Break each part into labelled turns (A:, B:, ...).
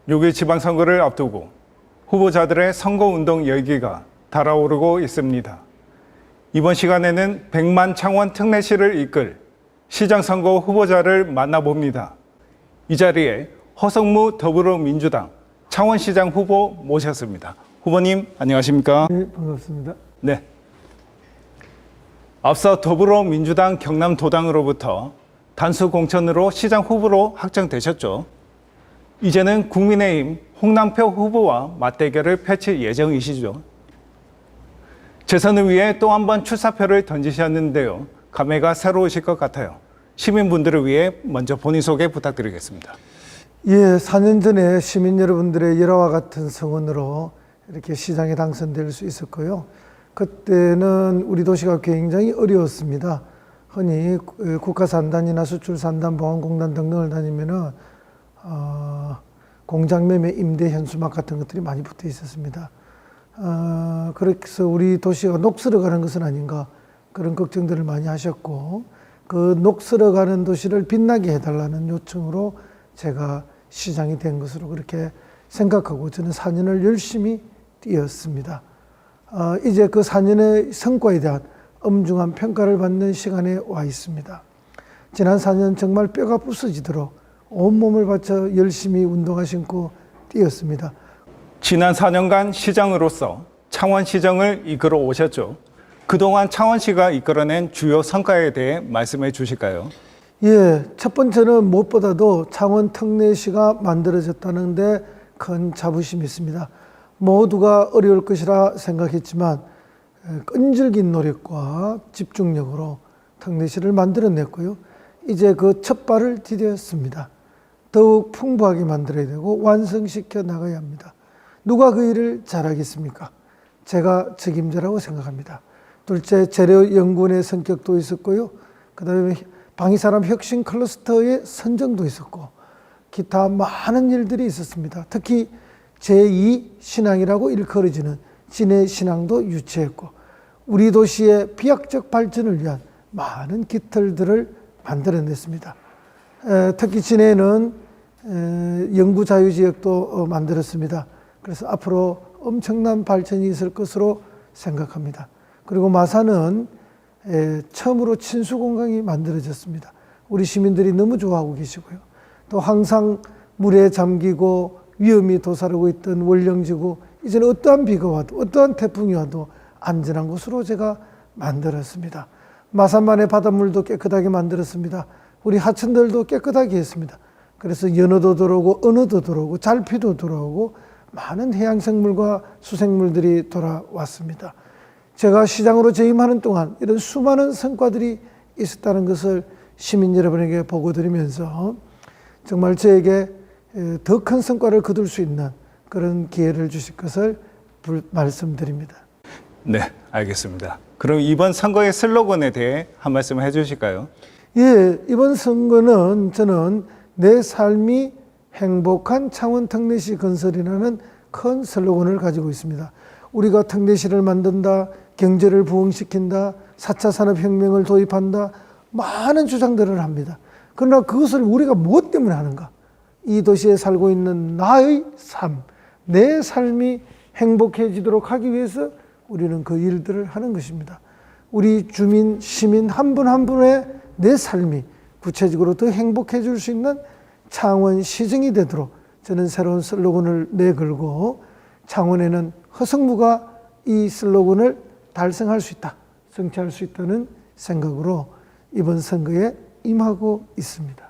A: 6일 지방선거를 앞두고 후보자들의 선거운동 열기가 달아오르고 있습니다. 이번 시간에는 100만 창원 특례시를 이끌 시장선거 후보자를 만나봅니다. 이 자리에 허성무 더불어민주당 창원시장 후보 모셨습니다. 후보님 안녕하십니까?
B: 네, 반갑습니다.
A: 네. 앞서 더불어민주당 경남도당으로부터 단수 공천으로 시장 후보로 확정되셨죠. 이제는 국민의힘 홍남표 후보와 맞대결을 펼칠 예정이시죠. 재선을 위해 또 한 번 출사표를 던지셨는데요. 감회가 새로우실 것 같아요. 시민분들을 위해 먼저 본인 소개 부탁드리겠습니다.
B: 예, 4년 전에 시민 여러분들의 열화와 같은 성원으로 이렇게 시장에 당선될 수 있었고요. 그때는 우리 도시가 굉장히 어려웠습니다. 흔히 국가산단이나 수출산단, 보안공단 등등을 다니면은 공장매매, 임대, 현수막 같은 것들이 많이 붙어 있었습니다. 그래서 우리 도시가 녹슬어가는 것은 아닌가 그런 걱정들을 많이 하셨고, 그 녹슬어가는 도시를 빛나게 해달라는 요청으로 제가 시장이 된 것으로 그렇게 생각하고 저는 4년을 열심히 뛰었습니다. 이제 그 4년의 성과에 대한 엄중한 평가를 받는 시간에 와 있습니다. 지난 4년 정말 뼈가 부서지도록 온몸을 바쳐 열심히 운동화 신고 뛰었습니다.
A: 지난 4년간 시장으로서 창원시정을 이끌어 오셨죠. 그동안 창원시가 이끌어낸 주요 성과에 대해 말씀해 주실까요?
B: 예, 첫 번째는 무엇보다도 창원 특례시가 만들어졌다는 데 큰 자부심이 있습니다. 모두가 어려울 것이라 생각했지만 끈질긴 노력과 집중력으로 특례시를 만들어냈고요. 이제 그 첫 발을 디뎠습니다. 더욱 풍부하게 만들어야 되고 완성시켜 나가야 합니다. 누가 그 일을 잘하겠습니까? 제가 책임자라고 생각합니다. 둘째, 재료연구원의 성격도 있었고요. 그 다음에 방위산업 혁신 클러스터의 선정도 있었고, 기타 많은 일들이 있었습니다. 특히 제2 신항이라고 일컬어지는 진해 신항도 유치했고, 우리 도시의 비약적 발전을 위한 많은 깃털들을 만들어냈습니다. 특히 진해는 영구자유지역도 만들었습니다. 그래서 앞으로 엄청난 발전이 있을 것으로 생각합니다. 그리고 마산은 처음으로 친수공강이 만들어졌습니다. 우리 시민들이 너무 좋아하고 계시고요. 또 항상 물에 잠기고 위험이 도사르고 있던 월령지구, 이제는 어떠한 비가 와도 어떠한 태풍이 와도 안전한 곳으로 제가 만들었습니다. 마산만의 바닷물도 깨끗하게 만들었습니다. 우리 하천들도 깨끗하게 했습니다. 그래서 연어도 들어오고 은어도 들어오고 잘피도 들어오고 많은 해양생물과 수생물들이 돌아왔습니다. 제가 시장으로 재임하는 동안 이런 수많은 성과들이 있었다는 것을 시민 여러분에게 보고드리면서 정말 저에게 더 큰 성과를 거둘 수 있는 그런 기회를 주실 것을 말씀드립니다.
A: 네, 알겠습니다. 그럼 이번 선거의 슬로건에 대해 한 말씀 해주실까요?
B: 예, 이번 선거는 저는 내 삶이 행복한 창원 특례시 건설이라는 큰 슬로건을 가지고 있습니다. 우리가 특례시를 만든다, 경제를 부흥시킨다, 4차 산업혁명을 도입한다, 많은 주장들을 합니다. 그러나 그것을 우리가 무엇 때문에 하는가? 이 도시에 살고 있는 나의 삶, 내 삶이 행복해지도록 하기 위해서 우리는 그 일들을 하는 것입니다. 우리 주민, 시민 한 분 한 분의 내 삶이 구체적으로 더 행복해질 수 있는 창원 시정이 되도록 저는 새로운 슬로건을 내걸고, 창원에는 허성무가 이 슬로건을 달성할 수 있다, 성취할 수 있다는 생각으로 이번 선거에 임하고 있습니다.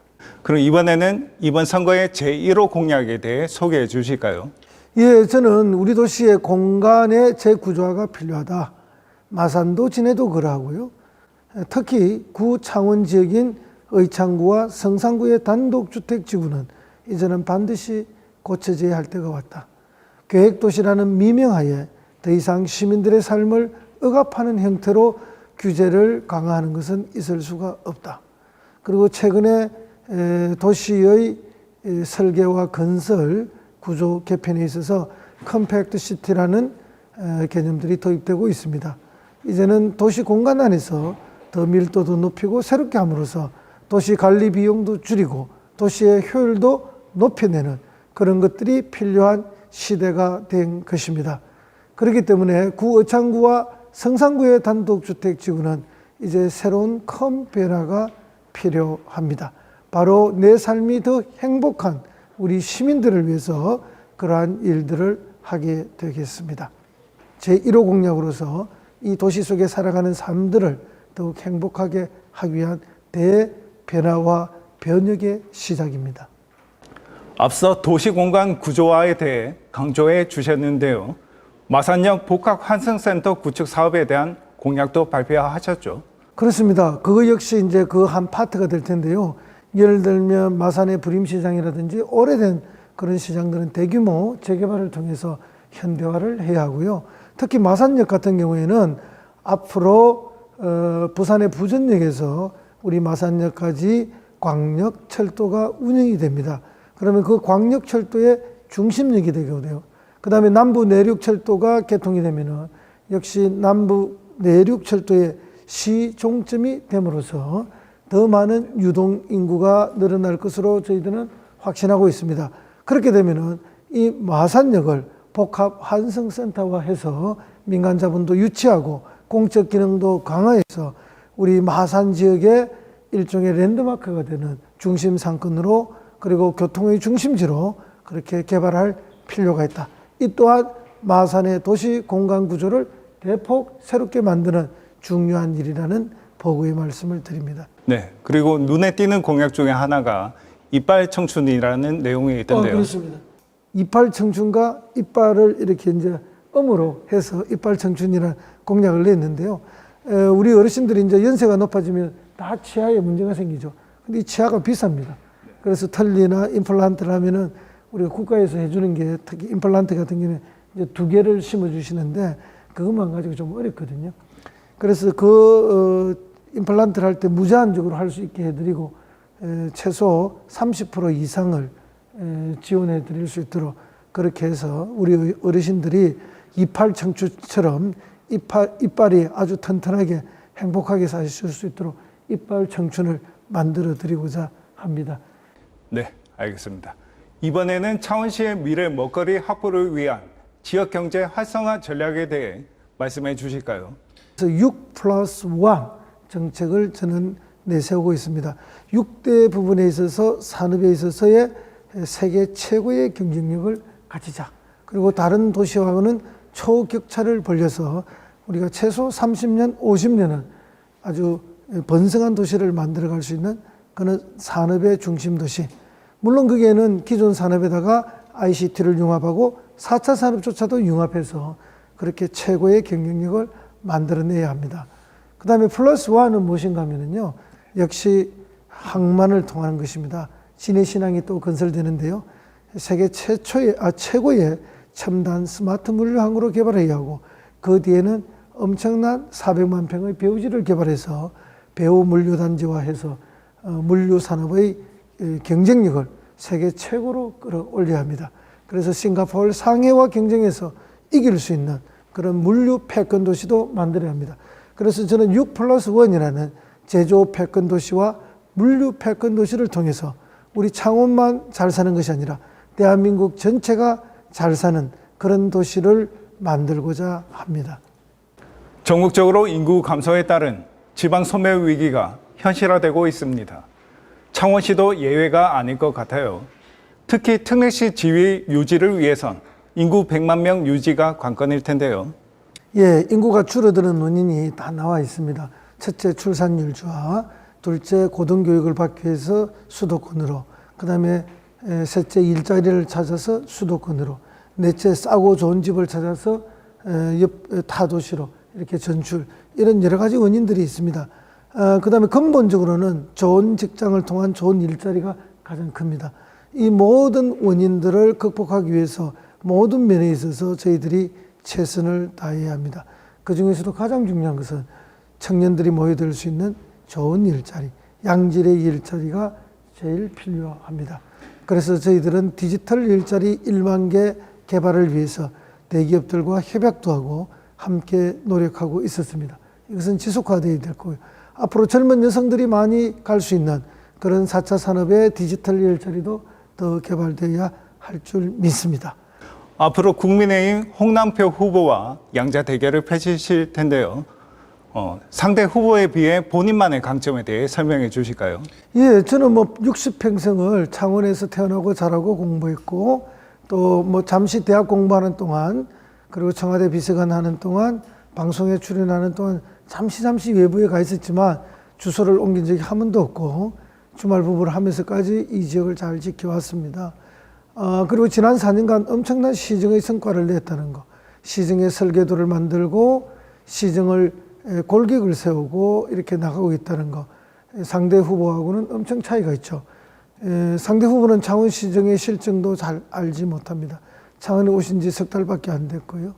A: 그럼 이번에는 이번 선거의 제1호 공약에 대해 소개해 주실까요?
B: 예, 저는 우리 도시의 공간의 재구조화가 필요하다. 마산도 진해도 그러하고요. 특히 구 창원 지역인 의창구와 성산구의 단독주택지구는 이제는 반드시 고쳐져야 할 때가 왔다. 계획도시라는 미명하에 더 이상 시민들의 삶을 억압하는 형태로 규제를 강화하는 것은 있을 수가 없다. 그리고 최근에 도시의 설계와 건설 구조 개편에 있어서 컴팩트 시티라는 개념들이 도입되고 있습니다. 이제는 도시 공간 안에서 더 밀도도 높이고 새롭게 함으로써 도시 관리 비용도 줄이고 도시의 효율도 높여내는 그런 것들이 필요한 시대가 된 것입니다. 그렇기 때문에 구의창구와 성산구의 단독주택지구는 이제 새로운 큰 변화가 필요합니다. 바로 내 삶이 더 행복한 우리 시민들을 위해서 그러한 일들을 하게 되겠습니다. 제1호 공약으로서 이 도시 속에 살아가는 삶들을 더욱 행복하게 하기 위한 대변화와 변혁의 시작입니다.
A: 앞서 도시공간 구조화에 대해 강조해 주셨는데요. 마산역 복합환승센터 구축 사업에 대한 공약도 발표하셨죠.
B: 그렇습니다. 그거 역시 이제 그 한 파트가 될 텐데요. 예를 들면 마산의 부림시장이라든지 오래된 그런 시장들은 대규모 재개발을 통해서 현대화를 해야 하고요. 특히 마산역 같은 경우에는 앞으로 부산의 부전역에서 우리 마산역까지 광역철도가 운영이 됩니다. 그러면 그 광역철도의 중심역이 되게 돼요. 그 다음에 남부 내륙철도가 개통이 되면은 역시 남부 내륙철도의 시종점이 됨으로써 더 많은 유동 인구가 늘어날 것으로 저희들은 확신하고 있습니다. 그렇게 되면은 이 마산역을 복합 환승센터화해서 민간 자본도 유치하고 공적 기능도 강화해서 우리 마산 지역의 일종의 랜드마크가 되는 중심 상권으로 그리고 교통의 중심지로 그렇게 개발할 필요가 있다. 이 또한 마산의 도시 공간 구조를 대폭 새롭게 만드는 중요한 일이라는 보고의 말씀을 드립니다.
A: 네. 그리고 눈에 띄는 공약 중에 하나가 이빨 청춘이라는 내용이 있던데요.
B: 그렇습니다. 이빨 청춘과 이빨을 이렇게 이제 음으로 해서 이빨 청춘이라는 공약을 냈는데요. 우리 어르신들이 이제 연세가 높아지면 다 치아에 문제가 생기죠. 근데 이 치아가 비쌉니다. 그래서 털리나 임플란트를 하면은 우리가 국가에서 해주는 게 특히 임플란트 같은 경우는 이제 2개를 심어주시는데 그것만 가지고 좀 어렵거든요. 그래서 임플란트를 할 때 무제한적으로 할 수 있게 해드리고 최소 30% 이상을 지원해 드릴 수 있도록 그렇게 해서 우리 어르신들이 이빨 청춘처럼 이빨이 아주 튼튼하게 행복하게 사실 수 있도록 이빨 청춘을 만들어 드리고자 합니다.
A: 네, 알겠습니다. 이번에는 창원시의 미래 먹거리 확보를 위한 지역경제 활성화 전략에 대해 말씀해 주실까요?
B: 그래서 6+1 정책을 저는 내세우고 있습니다. 6대 부분에 있어서 산업에 있어서의 세계 최고의 경쟁력을 가지자. 그리고 다른 도시하고는 초격차를 벌려서 우리가 최소 30년, 50년은 아주 번성한 도시를 만들어갈 수 있는 그런 산업의 중심 도시. 물론 거기에는 기존 산업에다가 ICT를 융합하고 4차 산업조차도 융합해서 그렇게 최고의 경쟁력을 만들어내야 합니다. 그 다음에 플러스 1은 무엇인가 하면요. 역시 항만을 통하는 것입니다. 진해신항이 또 건설되는데요. 세계 최고의 첨단 스마트 물류항으로 개발해야 하고 그 뒤에는 엄청난 400만 평의 배후지를 개발해서 배후 물류단지화해서 물류 산업의 경쟁력을 세계 최고로 끌어올려야 합니다. 그래서 싱가포르 상해와 경쟁해서 이길 수 있는 그런 물류 패권 도시도 만들어야 합니다. 그래서 저는 6+1이라는 제조 패권 도시와 물류 패권 도시를 통해서 우리 창원만 잘 사는 것이 아니라 대한민국 전체가 잘 사는 그런 도시를 만들고자 합니다.
A: 전국적으로 인구 감소에 따른 지방 소멸 위기가 현실화되고 있습니다. 창원시도 예외가 아닐 것 같아요. 특히 특례시 지위 유지를 위해선 인구 100만 명 유지가 관건일 텐데요.
B: 예, 인구가 줄어드는 원인이 다 나와 있습니다. 첫째 출산율 저하, 둘째 고등교육을 받기 위해서 수도권으로, 그 다음에 셋째 일자리를 찾아서 수도권으로, 넷째 싸고 좋은 집을 찾아서 타 도시로 이렇게 전출, 이런 여러 가지 원인들이 있습니다. 그 다음에 근본적으로는 좋은 직장을 통한 좋은 일자리가 가장 큽니다. 이 모든 원인들을 극복하기 위해서 모든 면에 있어서 저희들이 최선을 다해야 합니다. 그 중에서도 가장 중요한 것은 청년들이 모여들 수 있는 좋은 일자리, 양질의 일자리가 제일 필요합니다. 그래서 저희들은 디지털 일자리 1만 개 개발을 위해서 대기업들과 협약도 하고 함께 노력하고 있었습니다. 이것은 지속화되어야 될 거고요. 앞으로 젊은 여성들이 많이 갈 수 있는 그런 4차 산업의 디지털 일자리도 더 개발되어야 할 줄 믿습니다.
A: 앞으로 국민의힘 홍남표 후보와 양자 대결을 펼치실 텐데요. 상대 후보에 비해 본인만의 강점에 대해 설명해 주실까요?
B: 예, 저는 뭐 60평생을 창원에서 태어나고 자라고 공부했고 또 뭐 잠시 대학 공부하는 동안 그리고 청와대 비서관 하는 동안 방송에 출연하는 동안 잠시 외부에 가 있었지만 주소를 옮긴 적이 한 번도 없고 주말 부부를 하면서까지 이 지역을 잘 지켜왔습니다. 그리고 지난 4년간 엄청난 시정의 성과를 냈다는 거, 시정의 설계도를 만들고 시정을 골격을 세우고 이렇게 나가고 있다는 거, 상대 후보하고는 엄청 차이가 있죠. 상대 후보는 창원시정의 실정도 잘 알지 못합니다. 창원에 오신 지 석 달밖에 안 됐고요.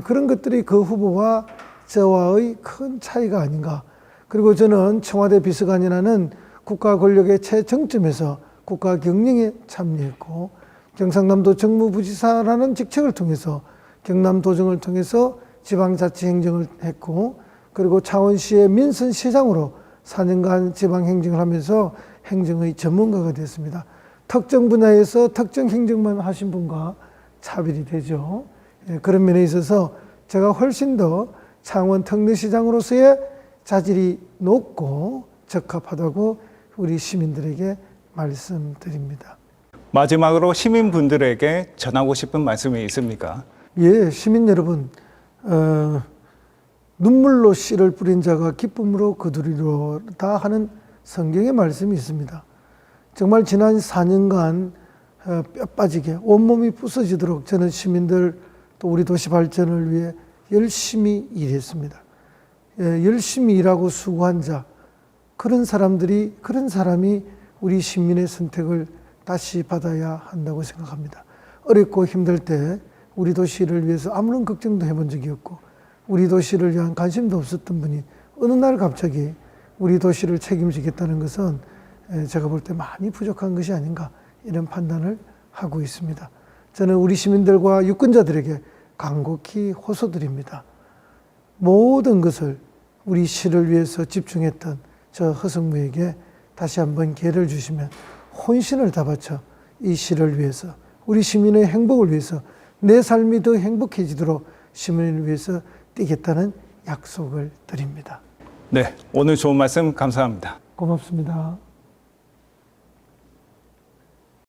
B: 그런 것들이 그 후보와 저와의 큰 차이가 아닌가. 그리고 저는 청와대 비서관이라는 국가 권력의 최정점에서 국가 경영에 참여했고 경상남도 정무부지사라는 직책을 통해서 경남도정을 통해서 지방자치 행정을 했고 그리고 창원시의 민선시장으로 4년간 지방행정을 하면서 행정의 전문가가 됐습니다. 특정 분야에서 특정 행정만 하신 분과 차별이 되죠. 그런 면에 있어서 제가 훨씬 더 창원 특례시장으로서의 자질이 높고 적합하다고 우리 시민들에게 말씀드립니다.
A: 마지막으로 시민분들에게 전하고 싶은 말씀이 있습니까?
B: 예, 시민 여러분, 눈물로 씨를 뿌린 자가 기쁨으로 거두리로다 하는 성경의 말씀이 있습니다. 정말 지난 4년간 뼈 빠지게 온몸이 부서지도록 저는 시민들 또 우리 도시 발전을 위해 열심히 일했습니다. 열심히 일하고 수고한 자, 그런 사람이 우리 시민의 선택을 다시 받아야 한다고 생각합니다. 어렵고 힘들 때 우리 도시를 위해서 아무런 걱정도 해본 적이 없고 우리 도시를 위한 관심도 없었던 분이 어느 날 갑자기 우리 도시를 책임지겠다는 것은 제가 볼 때 많이 부족한 것이 아닌가 이런 판단을 하고 있습니다. 저는 우리 시민들과 유권자들에게 간곡히 호소드립니다. 모든 것을 우리 시를 위해서 집중했던 저 허성무에게 다시 한번 기회를 주시면 혼신을 다 바쳐 이 시를 위해서 우리 시민의 행복을 위해서 내 삶이 더 행복해지도록 시민을 위해서 뛰겠다는 약속을 드립니다.
A: 네, 오늘 좋은 말씀 감사합니다.
B: 고맙습니다.